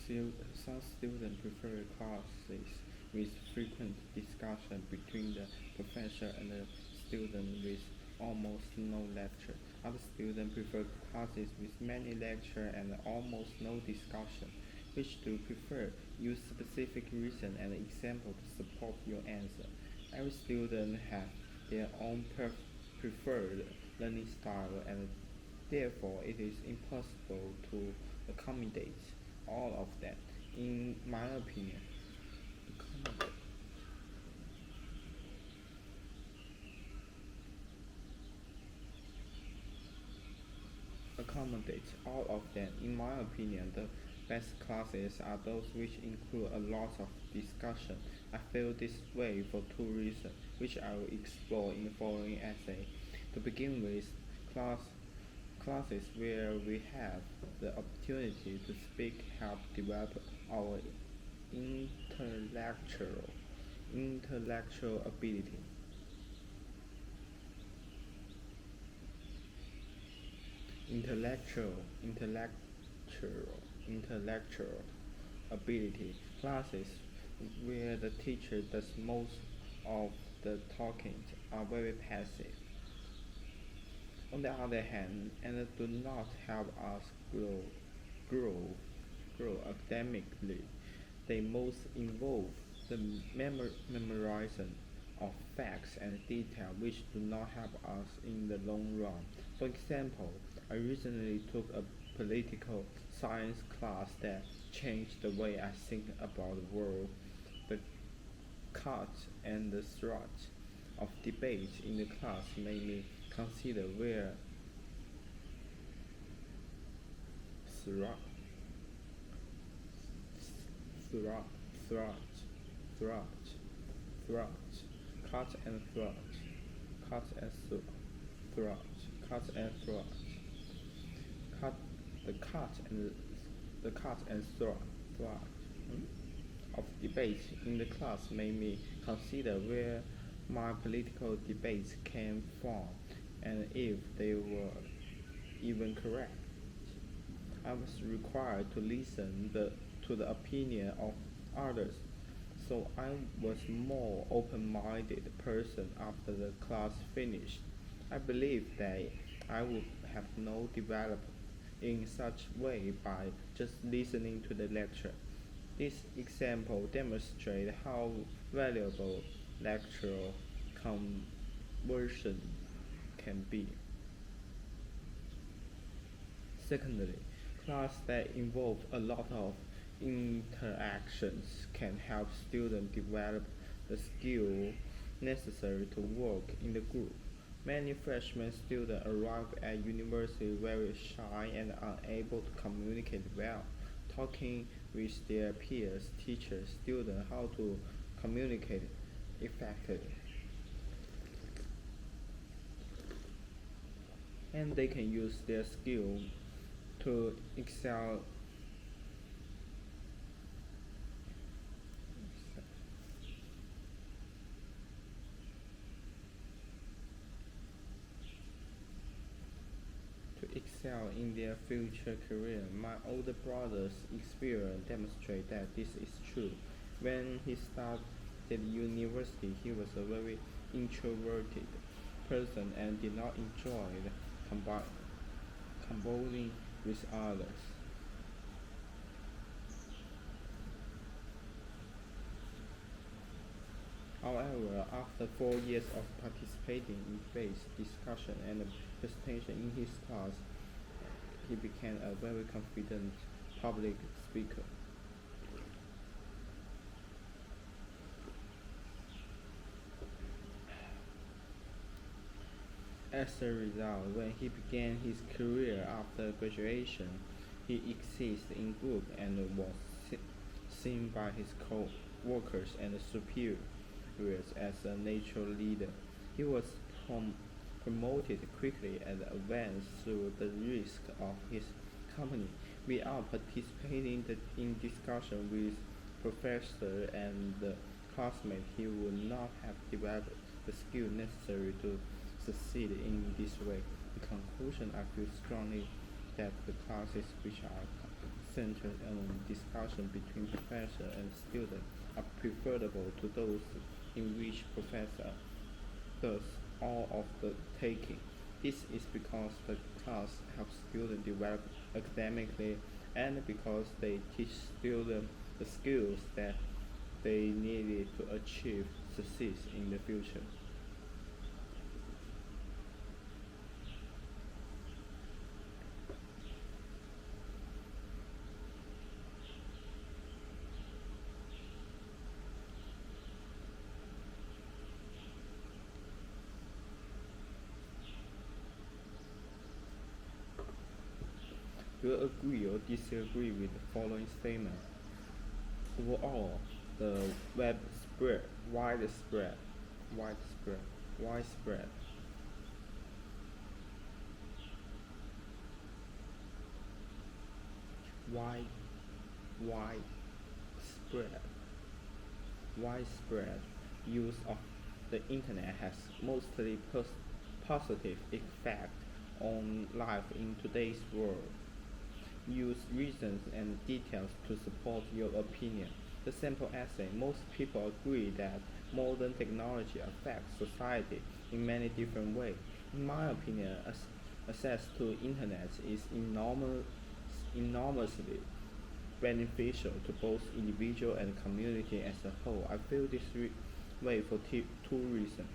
Some students prefer classes with frequent discussion between the professor and the student with almost no lecture. Other students prefer classes with many lecture and almost no discussion. Which do you prefer? Use specific reason and example to support your answer. Every student has their own preferred learning style, and therefore it is impossible to accommodate all of them. In my opinion, accommodate all of them. In my opinion, the best classes are those which include a lot of discussion. I feel this way for two reasons, which I will explore in the following essay. To begin with, class classes where we have the opportunity to speak help develop our intellectual intellectual ability. intellectual intellectual intellectual ability. Classes where the teacher does most of the talking are very passive. On the other hand, and do not help us grow, grow academically. They most involve the memorization of facts and detail which do not help us in the long run. For example, I recently took a political science class that changed the way I think about the world. The cut and the thrust of debate in the class made me consider where thrust, thrust, thrust, thrust, thrust, cut and thrust, cut and thrust, cut and thrust, cut the cut and thrust of debate in the class made me consider where my political debates came from and if they were even correct. I was required to listen to the opinion of others, so I was more open-minded person after the class finished. I believe that I would have no developed in such way by just listening to the lecture. This example demonstrates how valuable lectural conversion can be. Secondly, class that involve a lot of interactions can help students develop the skill necessary to work in the group. Many freshman students arrive at university very shy and unable to communicate well. Talking with their peers teaches students how to communicate effectively, and they can use their skill to excel in their future career. My older brother's experience demonstrates that this is true. When he started university, he was a very introverted person and did not enjoy combining with others. However, after 4 years of participating in debate, discussion, and presentation in his class, he became a very confident public speaker. As a result, when he began his career after graduation, he existed in group and was seen by his co-workers and superiors as a natural leader. He was promoted quickly and advanced through the risk of his company. Without participating in discussion with professor and classmates, he would not have developed the skill necessary to succeed in this way. In conclusion, I feel strongly that the classes which are student-centered discussion between professor and student are preferable to those in which professor does all of the taking. This is because the class helps students develop academically and because they teach students the skills that they needed to achieve success in the future. Do you agree or disagree with the following statement? Overall, the web spread widespread, widespread, widespread, wide, widespread, widespread use of the internet has mostly positive effect on life in today's world. Use reasons and details to support your opinion. The simple essay: most people agree that modern technology affects society in many different ways. In my opinion, access to internet is enormously beneficial to both individual and community as a whole. I feel this way for two reasons.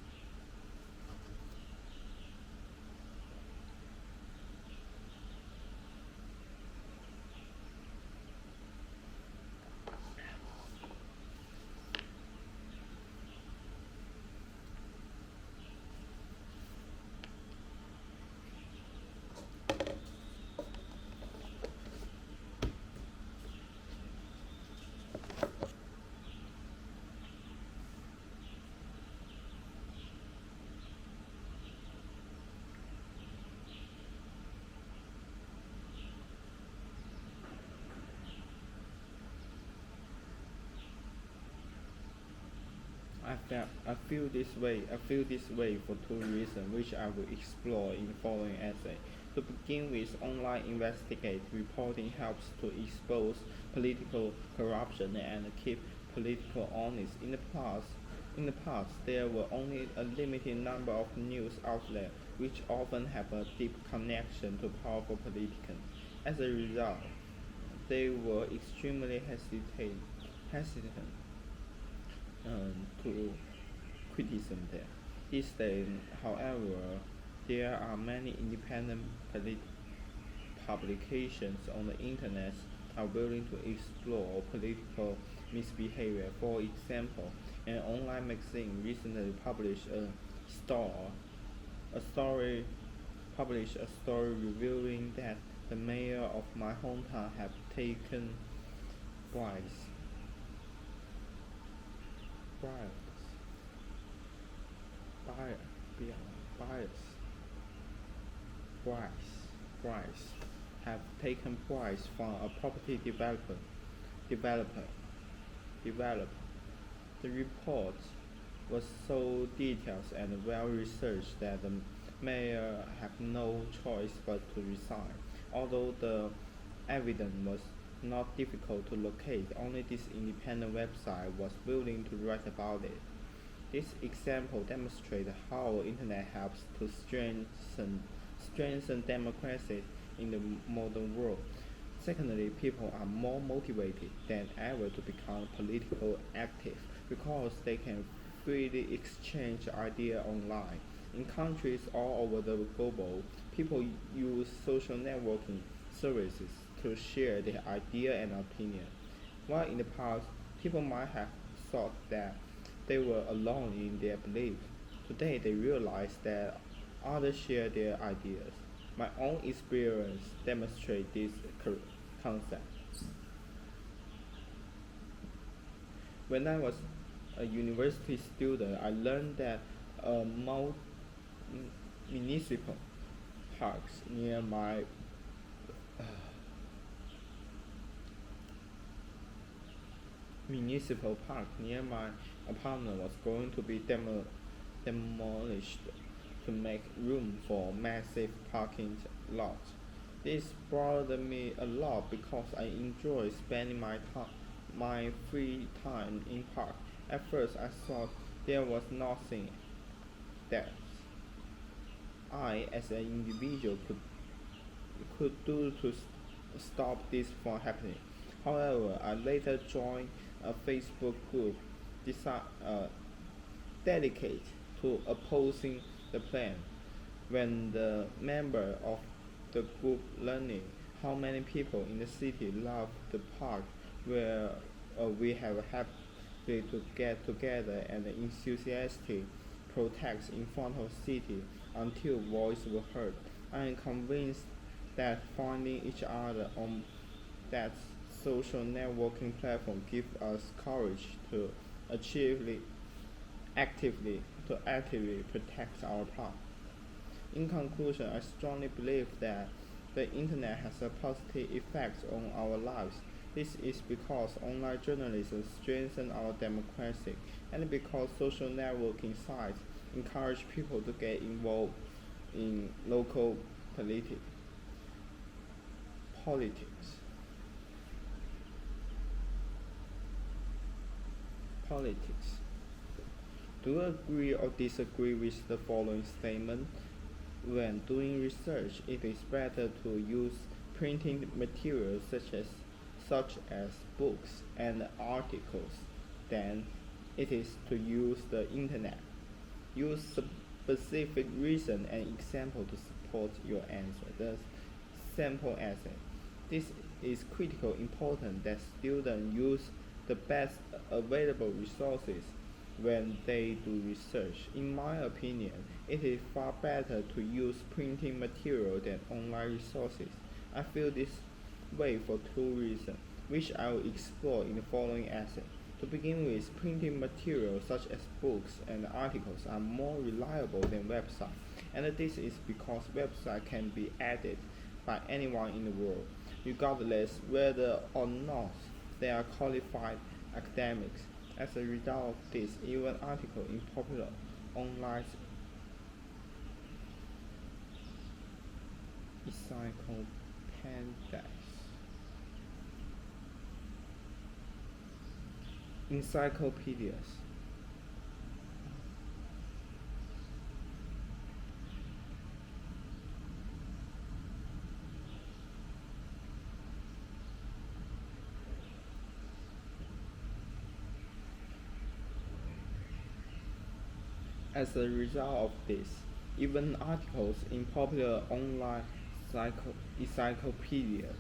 I feel this way for two reasons, which I will explore in the following essay. To begin with, online investigative reporting helps to expose political corruption and keep political honest. In the past, there were only a limited number of news outlets, which often have a deep connection to powerful politicians. As a result, they were extremely hesitant to criticism there. These days, however, there are many independent publications on the internet are willing to explore political misbehavior. For example, an online magazine recently a story published a story revealing that the mayor of my hometown had taken bribes, bribes, bias, bias, price, price, have taken price from a property developer, developer. The report was so detailed and well researched that the mayor had no choice but to resign. Although the evidence was not difficult to locate, only this independent website was willing to write about it. This example demonstrates how internet helps to strengthen democracy in the modern world. Secondly, people are more motivated than ever to become politically active because they can freely exchange ideas online. In countries all over the globe, people use social networking services to share their idea and opinion. While in the past, people might have thought that they were alone in their belief. Today, they realize that others share their ideas. My own experience demonstrates this concept. When I was a university student, I learned that municipal parks near my municipal park near my apartment was going to be demolished to make room for massive parking lot. This bothered me a lot because I enjoy spending my free time in park. At first, I thought there was nothing that I, as an individual, could do to stop this from happening. However, I later joined a Facebook group dedicated to opposing the plan. When the member of the group learning how many people in the city love the park where we have happy to get together and enthusiastic protest in front of the city until voices were heard. I am convinced that finding each other on that social networking platform gives us courage to achieve actively actively protect our park. In conclusion, I strongly believe that the internet has a positive effect on our lives. This is because online journalism strengthens our democracy and because social networking sites encourage people to get involved in local politics. Politics. Do you agree or disagree with the following statement? When doing research, it is better to use printing materials such as books and articles than it is to use the internet. Use specific reason and example to support your answer. The sample essay. This is critical important that students use the best available resources when they do research. In my opinion, it is far better to use printing material than online resources. I feel this way for two reasons, which I will explore in the following essay. To begin with, printing materials such as books and articles are more reliable than websites, and this is because websites can be edited by anyone in the world, regardless whether or not they are qualified academics. As a result of this, even articles in popular online encyclopedias encyclopedias As a result of this, even articles in popular online encyclopedias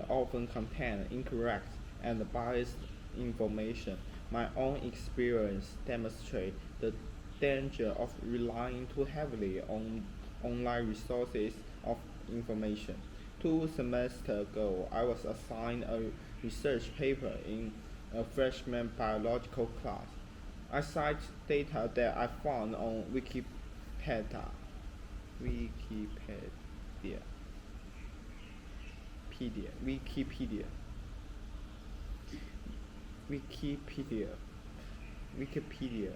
often contain incorrect and biased information. My own experience demonstrates the danger of relying too heavily on online resources of information. 2 semesters ago, I was assigned a research paper in a freshman biological class. I cite data that I found on Wikipedia, Wikipedia, Wikipedia, Wikipedia,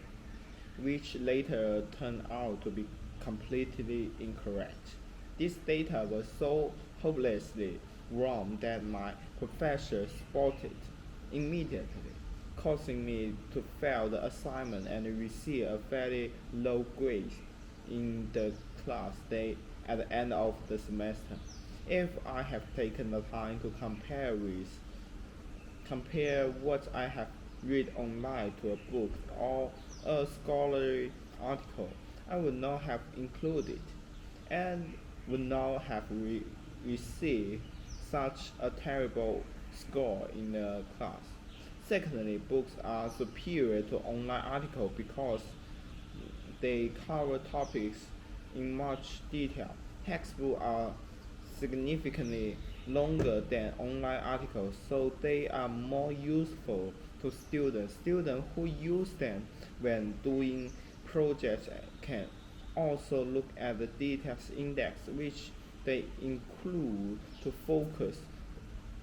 which later turned out to be completely incorrect. This data was so hopelessly wrong that my professor spotted immediately, causing me to fail the assignment and receive a very low grade in the class day at the end of the semester. If I have taken the time to compare what I have read online to a book or a scholarly article, I would not have included and would not have received such a terrible score in the class. Secondly, books are superior to online articles because they cover topics in much detail. Textbooks are significantly longer than online articles, so they are more useful to students. Students who use them when doing projects can also look at the details index, which they include to focus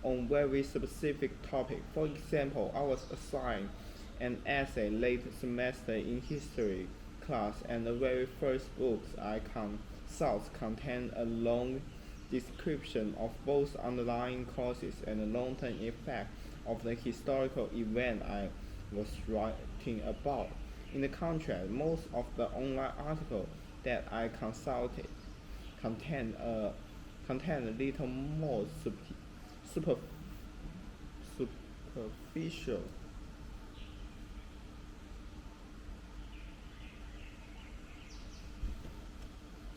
on very specific topic. For example, I was assigned an essay late semester in history class, and the very first books I consult contained a long description of both underlying causes and the long-term effect of the historical event I was writing about. In the contrast, most of the online articles that I consulted contain a contain a little more super, superficial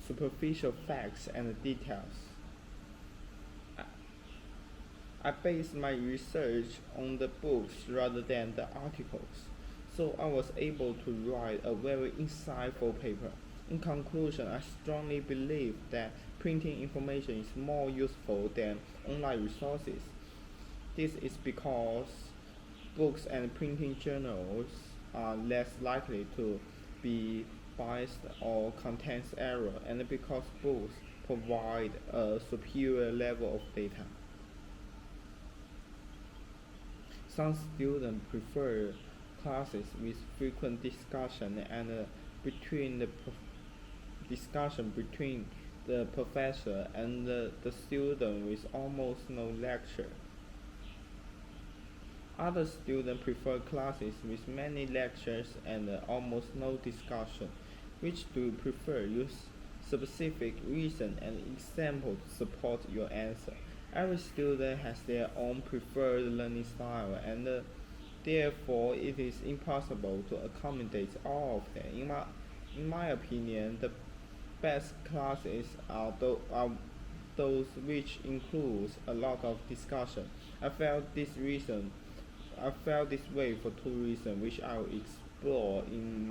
superficial facts and details. I, I based my research on the books rather than the articles, so I was able to write a very insightful paper. In conclusion, I strongly believe that printing information is more useful than online resources. This is because books and printing journals are less likely to be biased or contains error, and because books provide a superior level of data. Some students prefer classes with frequent discussion and between the discussion between the professor and the student with almost no lecture. Other students prefer classes with many lectures and almost no discussion. Which do you prefer? Use specific reason and example to support your answer. Every student has their own preferred learning style, and therefore it is impossible to accommodate all of them. In my opinion, the best classes are those which includes a lot of discussion. I felt this reason I felt this way for two reasons, which I will explore in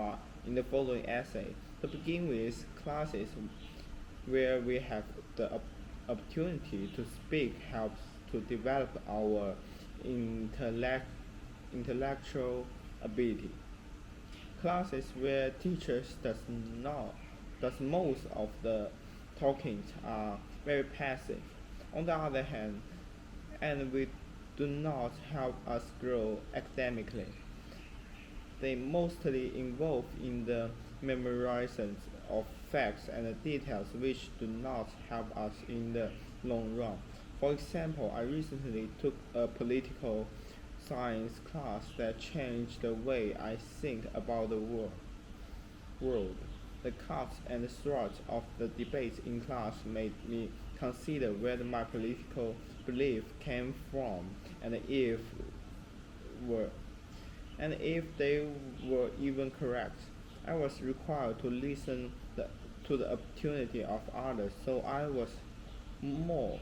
the following essay. To begin with, classes where we have the opportunity to speak helps to develop our intellect, intellectual ability. Classes where teachers does most of the talking are very passive. On the other hand, and we do not help us grow academically. They mostly involve in the memorization of facts and details which do not help us in the long run. For example, I recently took a political science class that changed the way I think about the world. The cuts and thrust of the debates in class made me consider where my political belief came from and were if they were even correct. I was required to listen to the opportunity of others, so more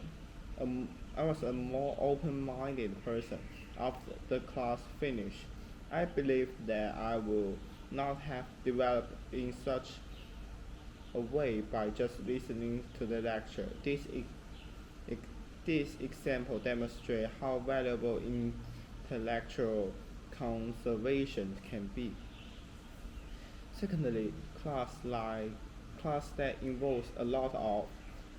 I was a more open-minded person after the class finished. I believe that I will not have developed in such a way by just listening to the lecture. Ex- this example demonstrates how valuable intellectual conservation can be. Secondly, class that involves a lot of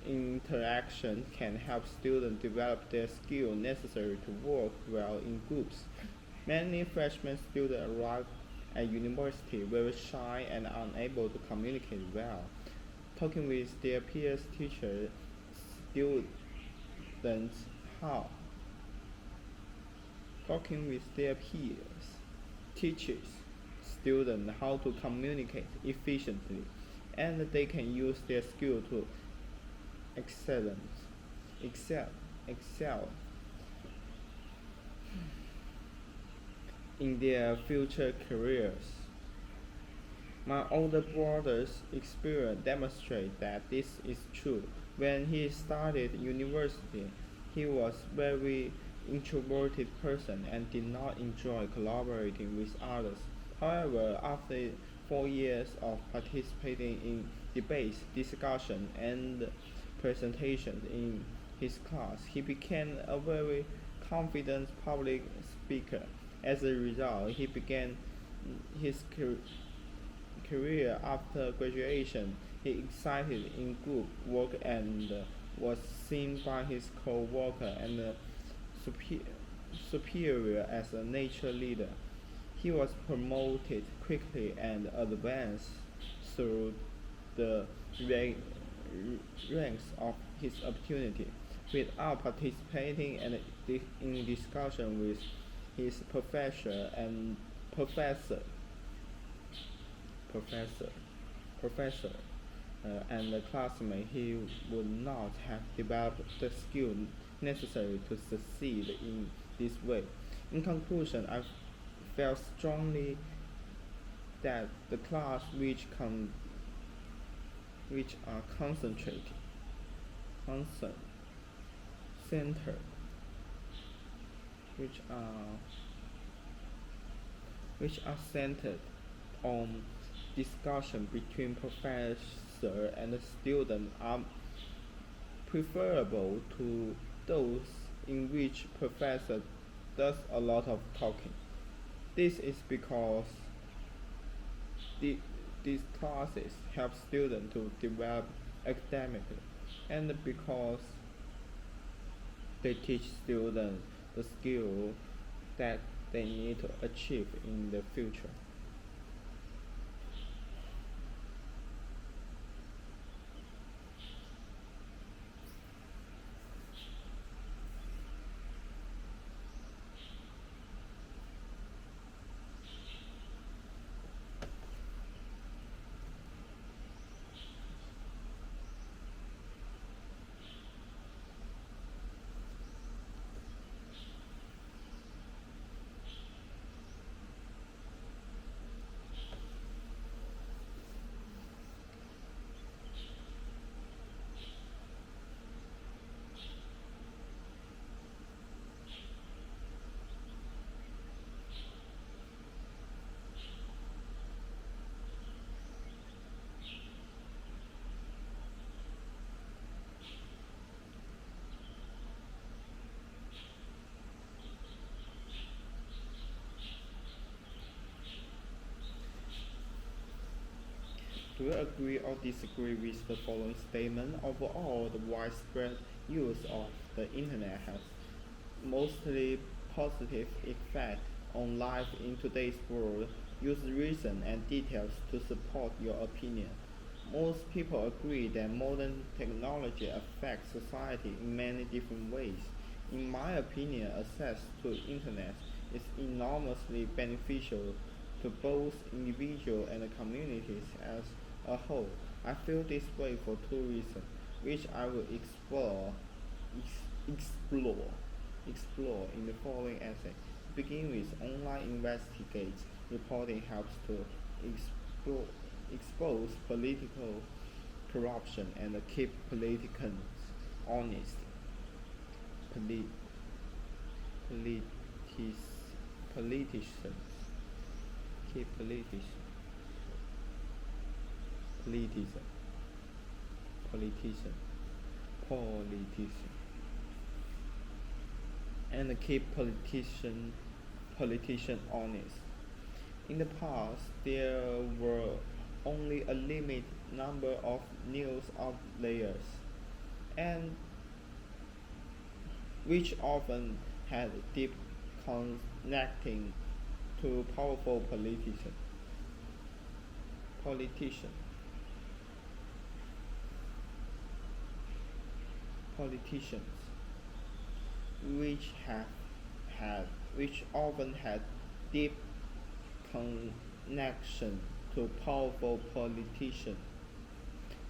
interaction can help students develop the skill necessary to work well in groups. Many freshman students arrive at university very shy and unable to communicate well. Talking with their peers, teachers, students, how? Talking with their peers, teachers, students how to communicate efficiently, and they can use their skill to excellence, excel, excel in their future careers. My older brother's experience demonstrates that this is true. When he started university, he was very introverted person and did not enjoy collaborating with others. However, after 4 years of participating in debates, discussion, and presentations in his class, he became a very confident public speaker. As a result, he began his career after graduation. He excited in group work and was seen by his co-worker and superior as a nature leader. He was promoted quickly and advanced through the ranks of his opportunity without participating in discussion with his professor professor professor and the classmate, he would not have developed the skill necessary to succeed in this way. In conclusion, I felt strongly that the class which are concern, centered, which are centered on discussion between professor and student are preferable to those in which professor does a lot of talking. This is because the, these classes help students to develop academically and because they teach students the skill that they need to achieve in the future. Do you agree or disagree with the following statement? Overall, the widespread use of the Internet has mostly positive effect on life in today's world. Use reason and details to support your opinion. Most people agree that modern technology affects society in many different ways. In my opinion, access to Internet is enormously beneficial to both individuals and communities as a whole. I feel this way for two reasons, which I will explore, in the following essay. To begin with, online investigates reporting helps to explore, expose political corruption and keep politicians honest. Poli- politis, politicians keep politician, politician, politician, and keep politician honest. In the past, there were only a limited number of news outlets, and which often had deep connecting to powerful politicians, politicians, which have which often had deep connection to powerful politicians.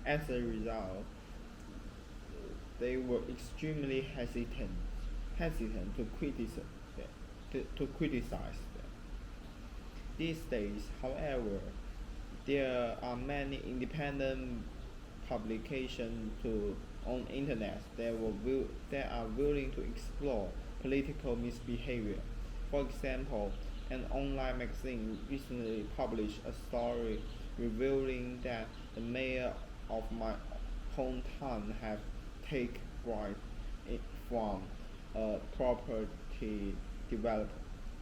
As a result, they were extremely hesitant to criticize them. These days, however, there are many independent publications on internet that are willing to explore political misbehavior. For example, an online magazine recently published a story revealing that the mayor of my hometown had taken right from a property developer.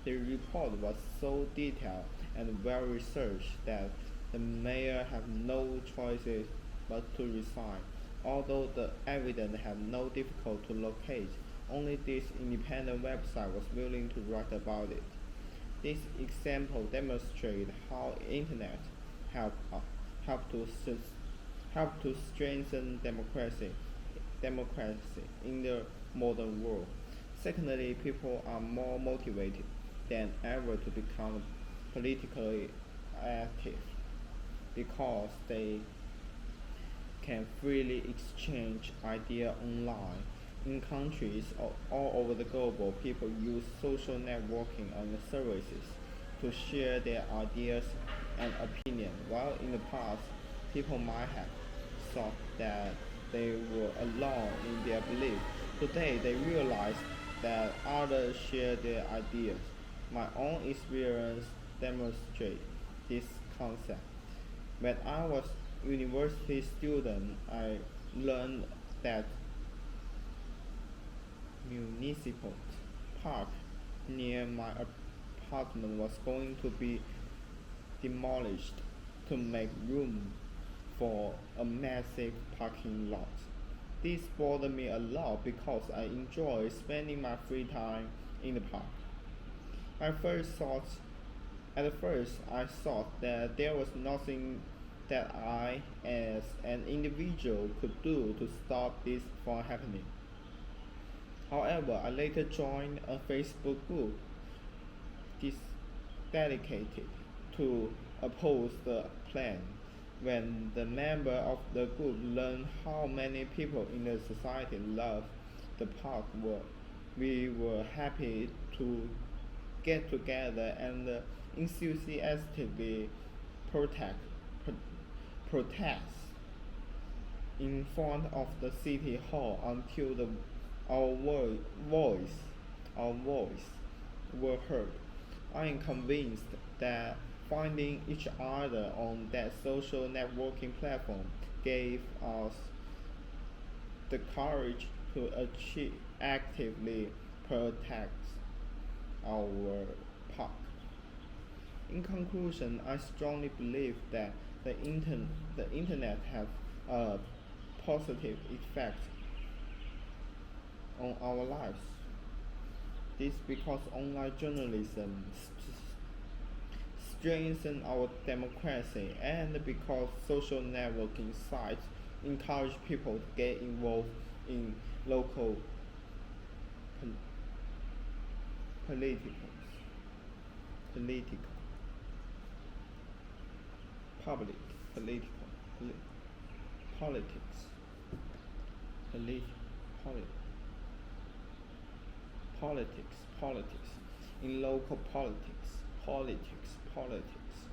The report was so detailed and well researched that the mayor had no choices but to resign. Although the evidence had no difficulty to locate, only this independent website was willing to write about it. This example demonstrates how internet help to help to strengthen democracy in the modern world. Secondly, people are more motivated than ever to become politically active because they can freely exchange ideas online. In countries all over the globe, people use social networking and services to share their ideas and opinions, while in the past, people might have thought that they were alone in their belief. Today, they realize that others share their ideas. My own experience demonstrates this concept. When I was university student, I learned that municipal park near my apartment was going to be demolished to make room for a massive parking lot. This bothered me a lot because I enjoy spending my free time in the park. I first thought At first, I thought that there was nothing that I, as an individual, could do to stop this from happening. However, I later joined a Facebook group dis- dedicated to oppose the plan. When the member of the group learned how many people in the society loved the park, we were happy to get together and enthusiastically protect, pro- protest in front of the city hall until our voice, our voice were heard. I am convinced that finding each other on that social networking platform gave us the courage to actively protect our park. In conclusion, I strongly believe that the internet have a positive effect on our lives. This because online journalism strengthen our democracy and because social networking sites encourage people to get involved in local pol- political, political, public, political, politics, polit, polit, politics, in local politics, politics.